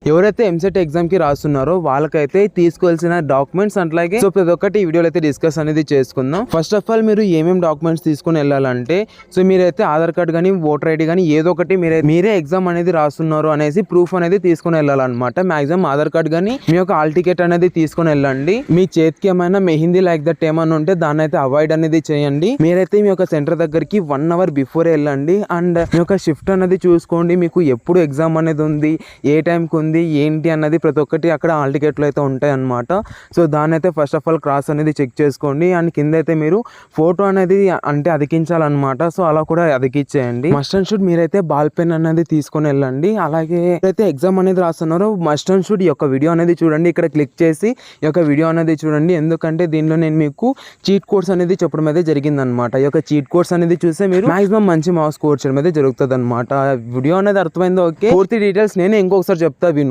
ఎవరైతే ఎంసెట్ ఎగ్జామ్ కి రాస్తున్నారో వాళ్ళకైతే తీసుకోవాల్సిన డాక్యుమెంట్స్ అట్లాగే సో ప్రతి ఒక్కటి ఈ వీడియోలో అయితే డిస్కస్ అనేది చేసుకుందాం. ఫస్ట్ ఆఫ్ ఆల్ మీరు ఏమేమి డాక్యుమెంట్స్ తీసుకుని వెళ్ళాలంటే సో మీరైతే ఆధార్ కార్డ్ కానీ ఓటర్ ఐడి కానీ ఏదో ఒకటి మీరే ఎగ్జామ్ అనేది రాస్తున్నారు అనేసి ప్రూఫ్ అనేది తీసుకుని వెళ్ళాలన్నమాట. మాక్సిమం ఆధార్ కార్డ్ కానీ మీ యొక్క హాల్ టికెట్ అనేది తీసుకుని వెళ్ళండి. మీ చేతికి ఏమైనా మెహిందీ లైక్ దట్ ఏమైనా ఉంటే దాన్ని అయితే అవాయిడ్ అనేది చేయండి. మీరైతే మీ యొక్క సెంటర్ దగ్గరికి 1 hour బిఫోర్ వెళ్ళండి. అండ్ మీ యొక్క షిఫ్ట్ అనేది చూసుకోండి, మీకు ఎప్పుడు ఎగ్జామ్ అనేది ఉంది, ఏ టైంకి ఉంది ఏంటి అన్నది ప్రతి ఒక్కటి అక్కడ హాల్ టికెట్లో అయితే ఉంటాయి అన్నమాట. సో దాన్ని అయితే ఫస్ట్ ఆఫ్ ఆల్ క్రాస్ అనేది చెక్ చేసుకోండి. అండ్ కింద అయితే మీరు ఫోటో అనేది అంటే అతికించాలన్నమాట. సో అలా కూడా అతికిచ్చేయండి. మస్ట్ అండ్ షుడ్ మీరైతే బాల్ పెన్ అనేది తీసుకొని వెళ్ళండి. అలాగే అయితే ఎగ్జామ్ అనేది రాస్తున్నారో మస్ట్ అండ్ షుడ్ ఈ యొక్క వీడియో అనేది చూడండి. ఇక్కడ క్లిక్ చేసి ఈ యొక్క వీడియో అనేది చూడండి. ఎందుకంటే దీనిలో నేను మీకు చీట్ కోడ్స్ అనేది చెప్పడం అయితే జరిగింది అనమాట. ఈ యొక్క చీట్ కోడ్స్ అనేది చూస్తే మీరు మాక్సిమం మంచి మార్క్స్ స్కోర్ చేయడం అయితే జరుగుతుంది అనమాట. వీడియో అనేది అర్థమైందో ఓకే. పూర్తి డీటెయిల్స్ నేను ఇంకొకసారి చెప్తా విను.